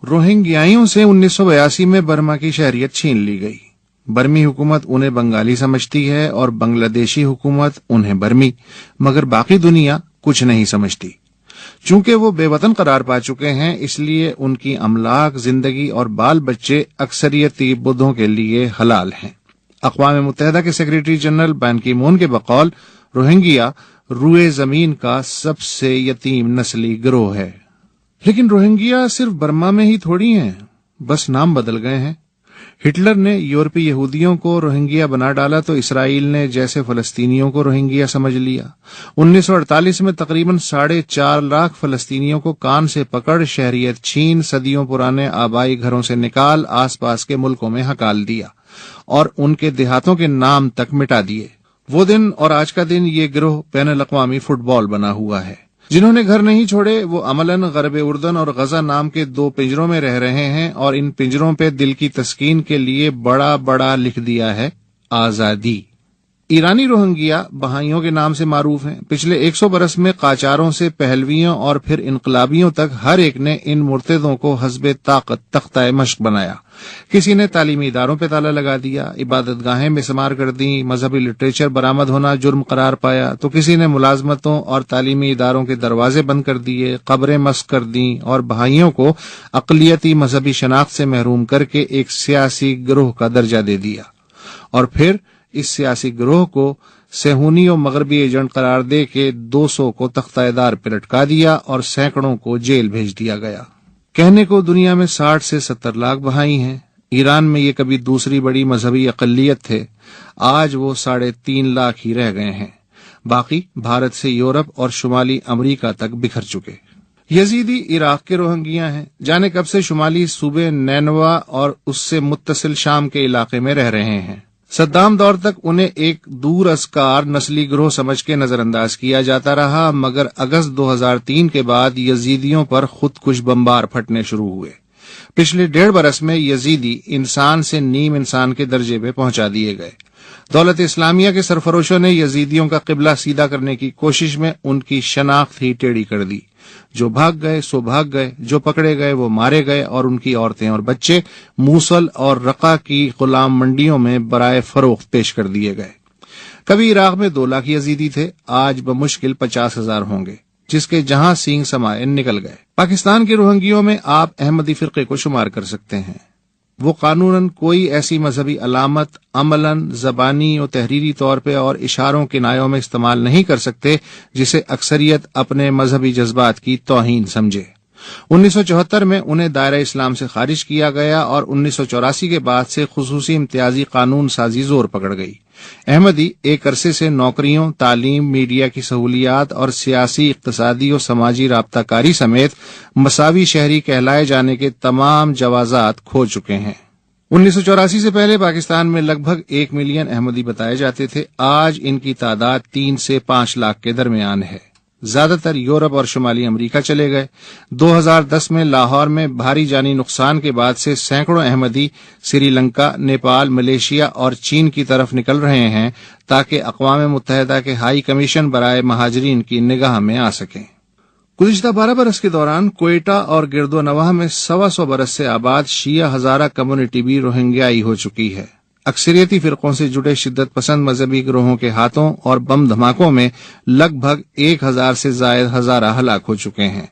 रोहिंग्याइयों से 1982 में बर्मा की शहरियत छीन ली गई। बर्मी हुकूमत उन्हें बंगाली समझती है और बांग्लादेशी हुकूमत उन्हें बर्मी, मगर बाकी दुनिया कुछ नहीं समझती। चूंकि वो बेवतन करार पा चुके हैं, इसलिए उनकी अमलाक, जिंदगी और बाल बच्चे अक्सरियती बुद्धों के लिए हलाल हैं। अक़वाम मुत्तहिदा के सेक्रेटरी जनरल बैन की मून के बकौल रोहिंग्या रूए जमीन का सबसे यतीम नस्ली गिरोह है। लेकिन रोहिंग्या सिर्फ बर्मा में ही थोड़ी हैं, बस नाम बदल गए हैं। हिटलर ने यूरोपीय यहूदियों को रोहिंग्या बना डाला तो इसराइल ने जैसे फलस्तीनियों को रोहिंग्या समझ लिया। 1948 में तकरीबन 4.5 लाख फलस्तीनियों को कान से पकड़ शहरियत छीन, सदियों पुराने आबाई घरों से निकाल आसपास के मुल्कों में हकाल दिया और उनके देहातों के नाम तक मिटा दिए। वो दिन और आज का दिन ये गिरोह बैनुल अक़वामी फुटबॉल बना हुआ है। जिन्होंने घर नहीं छोड़े वो अमलन गरब उर्दन और गजा नाम के 2 पिंजरों में रह रहे हैं और इन पिंजरों पे दिल की तस्कीन के लिए बड़ा बड़ा लिख दिया है आजादी। ईरानी रोहिंग्या बहाइयों के नाम से मारूफ हैं। पिछले 100 बरस में काचारों से पहलवियों और फिर इनकलाबियों तक हर एक ने इन मुर्तदों को हस्बे ताकत तख्ता मश्क बनाया। किसी ने तालीमी इदारों पे ताला लगा दिया, इबादतगाहें बेशुमार कर दी, मजहबी लिटरेचर बरामद होना जुर्म करार पाया, तो किसी ने मुलाजमतों और तालीमी इदारों के दरवाजे बंद कर दिए, कब्रें मस्क कर दी और बहाइयों को अक़लियती मजहबी शनाख्त से महरूम करके एक सियासी गिरोह का दर्जा दे दिया। और फिर इस सियासी गिरोह को सेहूनी और मगरबी एजेंट करार दे के 200 को तख्ताएदार पे लटका दिया और सैकड़ों को जेल भेज दिया गया। कहने को दुनिया में 60 से 70 लाख बहाई हैं। ईरान में ये कभी दूसरी बड़ी मजहबी अक़लियत थे, आज वो 3.5 लाख ही रह गए हैं। बाकी भारत से यूरोप और शुमाली अमरीका तक बिखर चुके। यजीदी इराक के रोहिंग्या हैं, जाने कब से शुमाली सूबे नैनवा और उससे मुत्तसिल शाम के इलाके में रह रहे हैं। सद्दाम दौर तक उन्हें एक दूर अस्कार नस्ली गिरोह समझ के नजरअंदाज किया जाता रहा, मगर अगस्त 2003 के बाद यजीदियों पर खुदकुश बम्बार फटने शुरू हुए। पिछले 1.5 बरस में यजीदी इंसान से नीम इंसान के दर्जे पे पहुंचा दिए गए। दौलत इस्लामिया के सरफरोशों ने यजीदियों का किबला सीधा करने की कोशिश में उनकी शनाख्त ही टेढ़ी कर दी। जो भाग गए सो भाग गए, जो पकड़े गए वो मारे गए और उनकी औरतें और बच्चे मूसल और रक़ा की गुलाम मंडियों में बराए फरोख्त पेश कर दिए गए। कभी इराक में 2 लाख यजीदी थे, आज बमुश्किल 50,000 होंगे, जिसके जहां सींग समाये निकल गए। पाकिस्तान के रोहिंग्यों में आप अहमदी फिरके को शुमार कर सकते हैं। वो कानूनन कोई ऐसी मजहबी अलामत अमलन, जबानी और तहरीरी तौर पे और इशारों किनायों में इस्तेमाल नहीं कर सकते जिसे अक्सरियत अपने मजहबी जज्बात की तौहीन समझे। 1974 में उन्हें दायरा इस्लाम से खारिज किया गया और 1984 के बाद से खुसूसी इम्तियाजी कानून साजी जोर पकड़ गई। अहमदी एक अरसे से नौकरियों, तालीम, मीडिया की सहूलियात और सियासी, इक्तिसादी और समाजी राब्ताकारी समेत मसावी शहरी कहलाए जाने के तमाम जवाजात खो चुके हैं। 1984 से पहले पाकिस्तान में लगभग 1 मिलियन अहमदी बताए जाते थे। आज इनकी तादाद 3 से 5 लाख के दरमियान है। ज्यादातर यूरोप और शुमाली अमेरिका चले गए। 2010 में लाहौर में भारी जानी नुकसान के बाद से सैकड़ों अहमदी श्रीलंका, नेपाल, मलेशिया और चीन की तरफ निकल रहे हैं ताकि अक़वाम मुत्तहिदा के हाई कमीशन बराए महाजरीन की निगाह में आ सकें। गुज़िश्ता 12 बरस के दौरान क्वेटा और गिरदो नवाह में 125 बरस से आबाद शिया हजारा कम्युनिटी भी रोहिंग्याई हो चुकी है। अक्सरियती फिरकों से जुड़े शिद्दत पसंद मजहबी गिरोहों के हाथों और बम धमाकों में लगभग 1000 से जायद हजारा हलाक हो चुके हैं।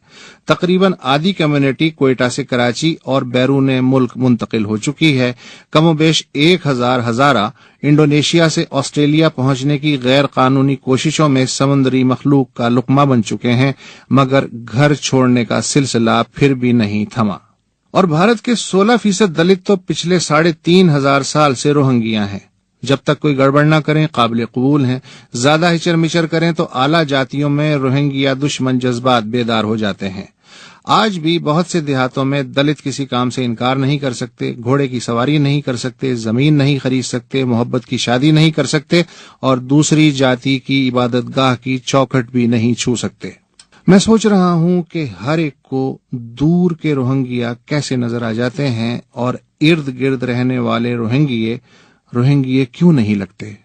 तकरीबन आधी कम्युनिटी क्वेटा से कराची और बैरून मुल्क मुंतकिल हो चुकी है। कमोबेश 1000 हजारा इंडोनेशिया से ऑस्ट्रेलिया पहुंचने की गैर कानूनी कोशिशों में समुद्री मखलूक का लुकमा बन चुके हैं, मगर घर छोड़ने का सिलसिला फिर भी नहीं थमा। और भारत के 16% दलित तो पिछले 3,500 साल से रोहिंग्या हैं। जब तक कोई गड़बड़ न करें काबिल कबूल हैं। ज्यादा हिचर मिचर करें तो आला जातियों में रोहिंग्या दुश्मन जज्बात बेदार हो जाते हैं। आज भी बहुत से देहातों में दलित किसी काम से इनकार नहीं कर सकते, घोड़े की सवारी नहीं कर सकते, जमीन नहीं खरीद सकते, मोहब्बत की शादी नहीं कर सकते और दूसरी जाति की इबादतगाह की चौखट भी नहीं छू सकते। मैं सोच रहा हूं कि हर एक को दूर के रोहिंग्या कैसे नजर आ जाते हैं और इर्द गिर्द रहने वाले रोहिंग्ये क्यों नहीं लगते।